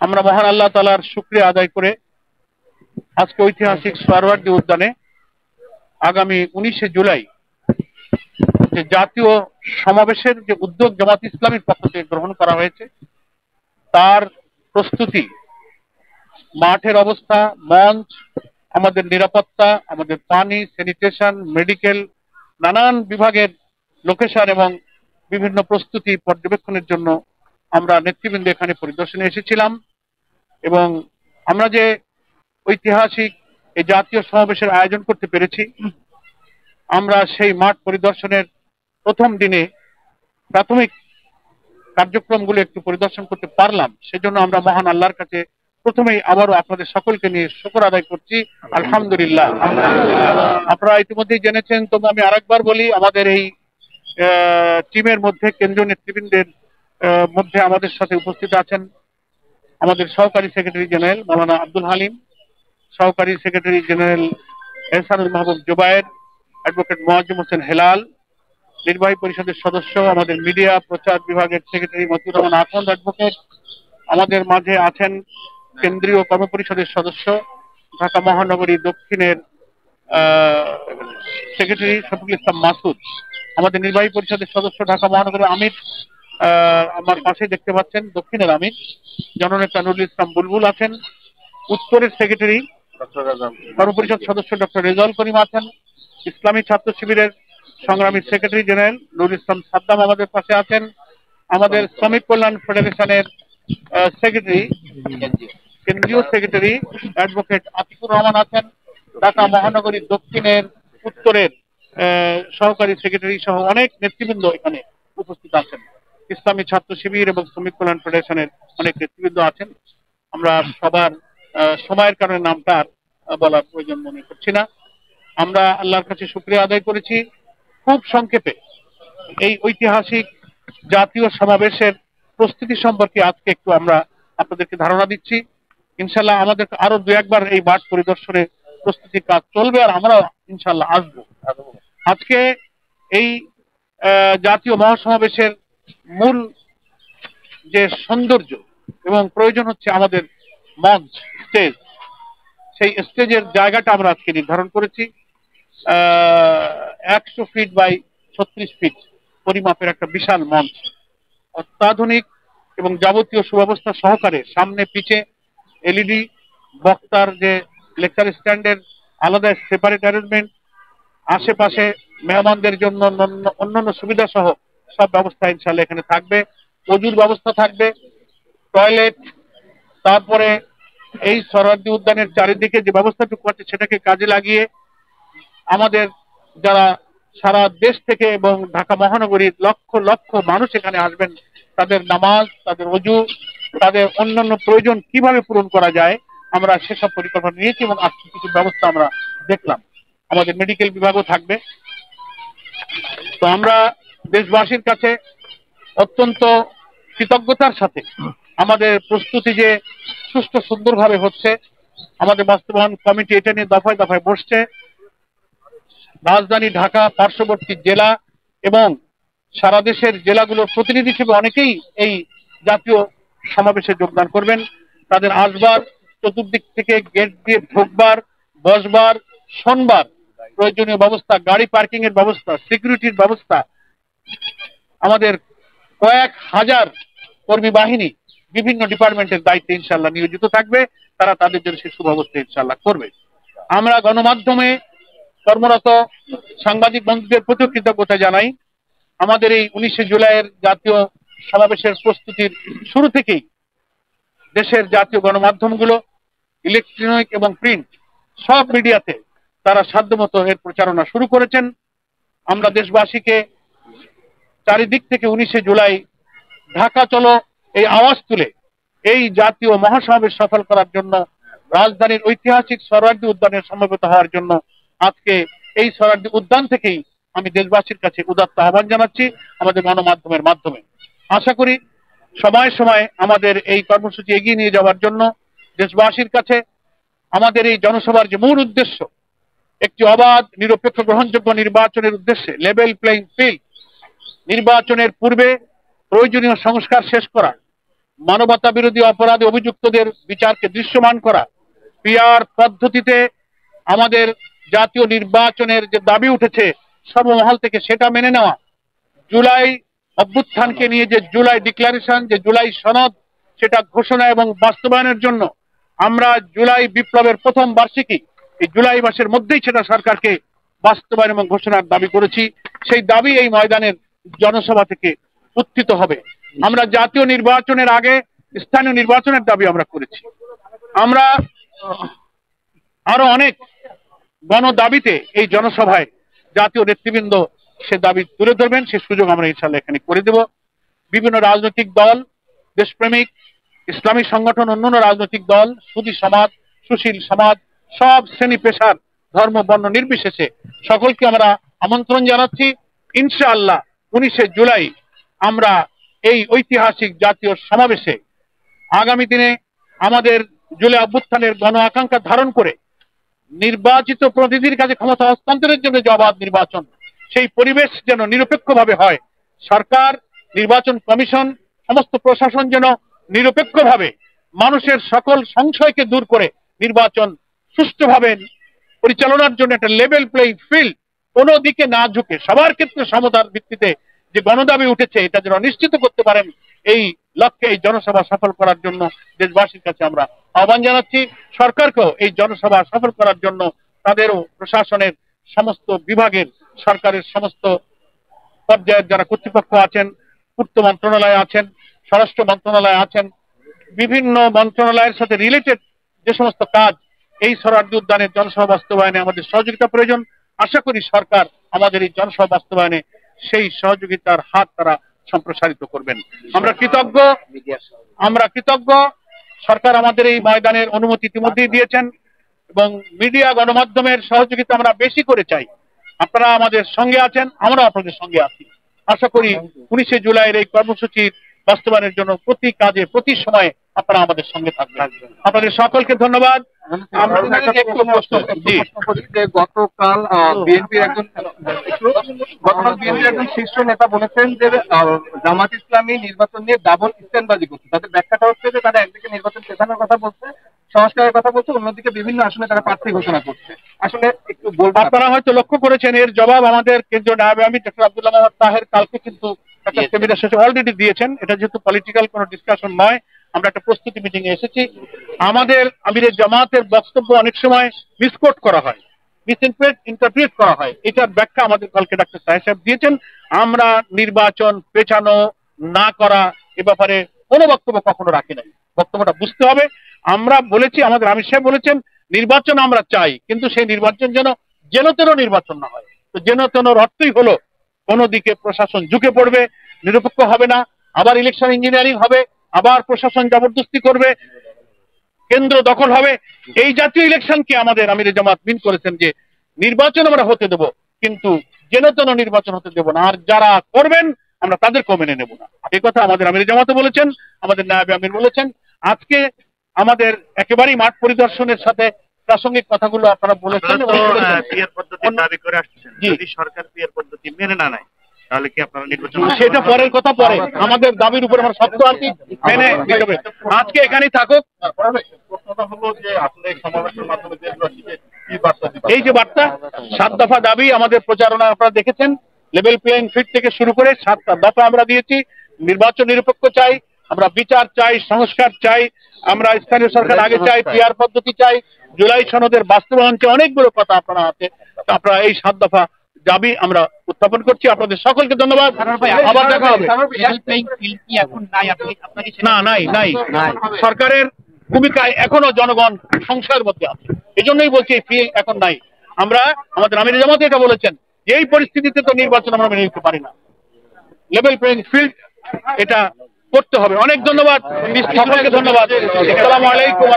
আমরা মহান আল্লাহ তাআলার শুকরিয়া আদায় করে আজকে ঐতিহাসিক সোহরাওয়ার্দী উদ্যানে আগামী 19শে জুলাই যে জাতীয় সমাবেশের যে উদ্যোগ জামাত ইসলামীর পক্ষ থেকে গ্রহণ করা হয়েছে তার প্রস্তুতি, মাঠের অবস্থা, মঞ্চ, আমাদের নিরাপত্তা, আমাদের পানি, স্যানিটেশন, মেডিকেল, নানান বিভাগের লোকেশন এবং বিভিন্ন প্রস্তুতি পর্যবেক্ষণের জন্য আমরা নেতৃবৃন্দ এখানে পরিদর্শনে এসেছিলাম। এবং আমরা যে ঐতিহাসিক এই জাতীয় সমাবেশের আয়োজন করতে পেরেছি, আমরা সেই মাঠ পরিদর্শনের প্রথম দিনে প্রাথমিক কার্যক্রমগুলো একটু পরিদর্শন করতে পারলাম। সেজন্য আমরা মহান আল্লাহর কাছে প্রথমেই আবারও আপনাদের সকলকে নিয়ে শুকর আদায় করছি, আলহামদুলিল্লাহ। আপনারা ইতিমধ্যেই জেনেছেন, তবু আমি আরেকবার বলি, আমাদের এই টিমের মধ্যে কেন্দ্রীয় নেতৃবৃন্দের মধ্যে আমাদের সাথে উপস্থিত আছেন আমাদের সহকারী সেক্রেটারি জেনারেল মাওলানা আব্দুল হালিম, সহকারী সেক্রেটারি জেনারেল এহসানুল মাহবুব জুবায়ের, অ্যাডভোকেট মোয়াজ্জেম হোসেন হেলাল, নির্বাহী পরিষদের সদস্য, আমাদের মিডিয়া প্রচার বিভাগের সেক্রেটারি মতিউর রহমান আখন্দ অ্যাডভোকেট, আমাদের মাঝে আছেন কেন্দ্রীয় কর্মপরিষদের সদস্য, ঢাকা মহানগরী দক্ষিণের সেক্রেটারি শফিকুল ইসলাম মাসুদ, আমাদের নির্বাহী পরিষদের সদস্য ঢাকা মহানগরের আমির, আমার পাশে দেখতে পাচ্ছেন দক্ষিণের আমির জননেতা নুরুল ইসলাম বুলবুল আছেন, উত্তরের সেক্রেটারি কর্মপরিষদ সদস্য ডক্টর রেজাউল করিম আছেন, ইসলামী ছাত্র শিবিরের সংগ্রামী সেক্রেটারি জেনারেল নুরুল ইসলাম সাদ্দাম আমাদের পাশে আছেন, আমাদের শ্রমিক কল্যাণ ফেডারেশনের সেক্রেটারি কেন্দ্রীয় সেক্রেটারি অ্যাডভোকেট আতিকুর রহমান আছেন, ঢাকা মহানগরী দক্ষিণের উত্তরের সহকারী সেক্রেটারি সহ অনেক নেতৃবৃন্দ এখানে উপস্থিত আছেন। ইসলামী ছাত্র শিবির এবং শ্রমিক কল্যাণ ফেডারেশনের অনেক নেতৃবৃন্দ আছেন। আমরা সবার সময়ের কারণে নামটা বলার প্রয়োজন মনে করছি না। আমরা আল্লাহর কাছে শুকরিয়া আদায় করেছি। খুব সংক্ষেপে এই ঐতিহাসিক জাতীয় সমাবেশের প্রস্তুতি সম্পর্কে আজকে একটু আমরা আপনাদেরকে ধারণা দিচ্ছি। ইনশাল্লাহ আমাদের আরো দু একবার এই মাঠ পরিদর্শনে প্রস্তুতির কাজ চলবে, আর আমরা ইনশাল্লাহ আসবো। আজকে এই জাতীয় মহাসমাবেশের মূল যে সৌন্দর্য এবং প্রয়োজন হচ্ছে আমাদের মঞ্চ, স্টেজ। সেই স্টেজের জায়গাটা আমরা আজকে নির্ধারণ করেছি 100 ফিট বাই 36 ফিট পরিমাপের একটা বিশাল মঞ্চ, অত্যাধুনিক এবং যাবতীয় সুব্যবস্থা সহকারে, সামনে পিছে এলইডি, বক্তার যে লেকচার স্ট্যান্ডের আলাদা সেপারেট অ্যারেঞ্জমেন্ট, আশেপাশে মেহমানদের জন্য অন্যান্য সুবিধা সহ সব ব্যবস্থা ইনশাআল্লাহ এখানে থাকবে। অজুর ব্যবস্থা থাকবে, টয়লেট, তারপরে এই সোহরাওয়ার্দী উদ্যানের চারিদিকে যে ব্যবস্থাটুকু আছে সেটাকে কাজে লাগিয়ে আমাদের যারা সারা দেশ থেকে এবং ঢাকা মহানগরীর লক্ষ লক্ষ মানুষ এখানে আসবেন, তাদের নামাজ, তাদের অজু, তাদের অন্যান্য প্রয়োজন কিভাবে পূরণ করা যায় আমরা সেসব পরিকল্পনা নিয়েছি এবং আজকে কিছু ব্যবস্থা আমরা দেখলাম। আমাদের মেডিকেল বিভাগও থাকবে। তো আমরা দেশবাসীর কাছে অত্যন্ত কৃতজ্ঞতার সাথে আমাদের প্রস্তুতি যে সুষ্ঠু সুন্দরভাবে হচ্ছে, আমাদের বাস্তবায়ন কমিটি এটা নিয়ে দফায় দফায় বসছে। রাজধানী ঢাকা, পার্শ্ববর্তী জেলা এবং সারা দেশের জেলাগুলোর প্রতিনিধি হিসেবে অনেকেই এই জাতীয় সমাবেশে যোগদান করবেন। তাদের আসবার, চতুর্দিক থেকে গেট দিয়ে ঢোকবার, বসবার, শোনবার প্রয়োজনীয় ব্যবস্থা, গাড়ি পার্কিং এর ব্যবস্থা, সিকিউরিটির ব্যবস্থা, আমাদের কয়েক হাজার কর্মী বাহিনী বিভিন্ন ডিপার্টমেন্টের দায়িত্বে ইনশাআল্লাহ নিয়োজিত থাকবে। তারা তাদের জন্য সে সুব্যবস্থা ইনশাআল্লাহ করবে। আমরা গণমাধ্যমে কর্মরত সাংবাদিক বন্ধুদের প্রতি কৃতজ্ঞতা জানাই। আমাদের এই 19শে জুলাইয়ের জাতীয় সমাবেশের প্রস্তুতির শুরু থেকেই দেশের জাতীয় গণমাধ্যমগুলো, ইলেকট্রনিক এবং প্রিন্ট সব মিডিয়াতে তারা সাধ্যমতো এর প্রচারণা শুরু করেছেন। আমরা দেশবাসীকে চারিদিক থেকে 19শে জুলাই ঢাকা চলো এই আওয়াজ তুলে এই জাতীয় মহাসমাবেশ সফল করার জন্য, রাজধানীর ঐতিহাসিক সোহরাওয়ার্দী উদ্যানে সমবেত হওয়ার জন্য আজকে এই সোহরাওয়ার্দী উদ্যান থেকেই আমি দেশবাসীর কাছে উদাত্ত আহ্বান জানাচ্ছি আমাদের গণমাধ্যমের মাধ্যমে। আশা করি সময়ে সময়ে আমাদের এই কর্মসূচি এগিয়ে নিয়ে যাওয়ার জন্য দেশবাসীর কাছে আমাদের এই জনসভার যে মূল উদ্দেশ্য, একটি অবাধ, নিরপেক্ষ, গ্রহণযোগ্য নির্বাচনের উদ্দেশ্যে লেভেল প্লেইং ফিল্ড, নির্বাচনের পূর্বে প্রয়োজনীয় সংস্কার শেষ করা, মানবতা বিরোধী অপরাধে অভিযুক্তদের বিচারকে দৃশ্যমান করা, পিআর পদ্ধতিতে আমাদের জাতীয় নির্বাচনের যে দাবি উঠেছে সর্বমহল থেকে সেটা মেনে নেওয়া, জুলাই অভ্যুত্থানকে নিয়ে যে জুলাই ডিক্লারেশন, যে জুলাই সনদ, সেটা ঘোষণা এবং বাস্তবায়নের জন্য আমরা জুলাই বিপ্লবের প্রথম বার্ষিকী এই জুলাই মাসের মধ্যেই সেটা সরকারকে বাস্তবায়ন এবং ঘোষণার দাবি করেছি। সেই দাবি এই ময়দানের জনসভা থেকে উত্থিত হবে। আমরা জাতীয় নির্বাচনের আগে স্থানীয় নির্বাচনের দাবি আমরা করেছি। আমরা আরো অনেক গণ দাবিতে এই জনসভায় জাতীয় নেতৃবৃন্দ সে দাবি তুলে ধরবেন, সে সুযোগ আমরা ইনশাআল্লাহ এখানে করে দেব। বিভিন্ন রাজনৈতিক দল, দেশপ্রেমিক, ইসলামী সংগঠন, অন্যান্য রাজনৈতিক দল, সুধী সমাজ, সুশীল সমাজ, সব শ্রেণী পেশার, ধর্ম বর্ণ নির্বিশেষে সকলকে আমরা আমন্ত্রণ জানাচ্ছি। ইনশাআল্লাহ 19শে জুলাই আমরা এই ঐতিহাসিক জাতীয় সমাবেশে আগামী দিনে আমাদের জুলাই অভ্যুত্থানের গণ আকাঙ্ক্ষা ধারণ করে নির্বাচিত প্রতিনিধির কাছে ক্ষমতা হস্তান্তরের জন্য জবাব নির্বাচন, সেই পরিবেশ যেন নিরপেক্ষভাবে হয়। সরকার, নির্বাচন কমিশন, সমস্ত প্রশাসন যেন নিরপেক্ষভাবে মানুষের সকল সংশয়কে দূর করে নির্বাচন সুষ্ঠুভাবে পরিচালনার জন্য একটা লেভেল প্লেইং ফিল্ড, কোনো দিকে না ঝুঁকে সবার ক্ষেত্রে সমতার ভিত্তিতে যে গণদাবি উঠেছে এটা যেন নিশ্চিত করতে পারেন, এই লক্ষ্যে এই জনসভা সফল করার জন্য দেশবাসীর কাছে আমরা আহ্বান জানাচ্ছি। সরকারকেও এই জনসভা সফল করার জন্য তাদেরও প্রশাসনের সমস্ত বিভাগের, সরকারের সমস্ত পর্যায়ের যারা কর্তৃপক্ষ আছেন, পূর্ত মন্ত্রণালয় আছেন, স্বরাষ্ট্র মন্ত্রণালয় আছেন, বিভিন্ন মন্ত্রণালয়ের সাথে রিলেটেড যে সমস্ত কাজ এই সোহরাওয়ার্দী উদ্যানের জনসভা বাস্তবায়নে আমাদের সহযোগিতা প্রয়োজন। আশা করি সরকার আমাদের এই জনসভা বাস্তবায়নে সেই সহযোগিতার হাত তারা সম্প্রসারিত করবেন। আমরা কৃতজ্ঞ। সরকার আমাদের এই ময়দানের অনুমতি ইতিমধ্যেই দিয়েছেন এবং মিডিয়া গণমাধ্যমের সহযোগিতা আমরা বেশি করে চাই। আপনারা আমাদের সঙ্গে আছেন, আমরা আপনাদের সঙ্গে আছি। আশা করি 19শে জুলাইয়ের এই কর্মসূচির বাস্তবায়নের জন্য প্রতি কাজে প্রতি সময়ে আপনারা আমাদের সঙ্গে থাকবেন। আপনাদের সকলকে ধন্যবাদ। গতকাল বিএনপির একজন শীর্ষ নেতা বলেছেন যে জামাত ইসলামী নির্বাচন নিয়ে ডাবল স্ট্যান্ডবাজি করছে। তাদের ব্যাখ্যাটা হচ্ছে যে তারা একদিকে নির্বাচন পেছানোর কথা বলছে, সংস্কারের কথা বলছে, অন্যদিকে বিভিন্ন আসনে তারা প্রার্থী ঘোষণা করছে। আসলে একটু বলবেন? আপনারা হয়তো লক্ষ্য করেছেন এর জবাব আমাদের কেন্দ্রীয় নায়েব আমির ডক্টর আব্দুল্লাহ মোহাম্মদ তাহের কালকে কিন্তু একটা ক্যাবিনেট সেশন অলরেডি দিয়েছেন। এটা যেহেতু পলিটিক্যাল কোনো ডিসকাশন নয়, আমরা একটা প্রস্তুতি মিটিং এ এসেছি। আমাদের আমিরের জামাতের বক্তব্য অনেক সময় মিসকোট করা হয়, ইন্টারপ্রিট করা হয়। এটার ব্যাখ্যা আমাদের কালকে ডাক্তার তাহের সাহেব দিয়েছেন। আমরা নির্বাচন পেছানো না করা এ ব্যাপারে কোনো বক্তব্য কখনো রাখি নাই। বক্তব্যটা বুঝতে হবে। আমরা বলেছি, আমাদের আমির সাহেব বলেছেন নির্বাচন আমরা চাই, কিন্তু সেই নির্বাচন যেন তেন নির্বাচন না হয়। তো যেন তেনর অর্থই হলো কোনো দিকে প্রশাসন ঝুঁকে পড়বে, নিরপেক্ষ হবে না, আবার ইলেকশন ইঞ্জিনিয়ারিং হবে, আবার প্রশাসন জবরদস্তি করবে, কেন্দ্র দখল হবে। এই জাতীয় ইলেকশনকে আমাদের আমিরে জামাত মিন করেছেন যে নির্বাচন আমরা হতে দেব, কিন্তু যেন তেন নির্বাচন হতে দেব না, আর যারা করবেন আমরা তাদেরকেও মেনে নেব না। এই কথা আমাদের আমিরে জামাতও বলেছেন, আমাদের নায়েবে আমির বলেছেন। আজকে আমাদের একেবারেই মাঠ পরিদর্শনের সাথে প্রাসঙ্গিক কথাগুলো আপনারা বলেছেন। পিয়ার পদ্ধতি দাবি করে আসছেন, যদি সরকার পিয়ার পদ্ধতি মেনে না নেয় তাহলে কি আপনারা নির্বাচন? সেটা পরের কথা, পরে আমাদের দাবির উপর আমরা শক্ত আছি, মেনে নিতে হবে। আজকে এখানেই থাকুক। প্রশ্নটা হলো যে আসলে সমাবেশের মাধ্যমে কি বার্তা দিবেন? এই যে বার্তা 7 দফা দাবি আমাদের প্রচারণা আপনারা দেখেছেন, লেভেল প্লেইং ফিল্ড থেকে শুরু করে 7টা দফা আমরা দিয়েছি। নির্বাচন নিরপেক্ষ চাই, আমরা বিচার চাই, সংস্কার চাই, আমরা স্থানীয় সরকার আগে চাই, পিআর পদ্ধতি চাই, জুলাই সনদের বাস্তবায়ন চাই, অনেকগুলো কথা আপনারা আছে। আপনারা এই 7 দফা দাবি আমরা উত্থাপন করছি। আপনাদের সকলকে ধন্যবাদ। আবার দেখা হবে। না, নাই। সরকারের ভূমিকায় এখনো জনগণ সংশয়ের মধ্যে আছে, এই জন্যই বলছি ফিল এখন নাই। আমরা আমাদের আমির জামাত এটা বলেছেন যে এই পরিস্থিতিতে তো নির্বাচন আমরা মেনে নিতে পারি না, লেভেল প্লেইং ফিল্ড এটা করতে হবে। অনেক ধন্যবাদ, সকলকে ধন্যবাদ। আসসালামু আলাইকুম।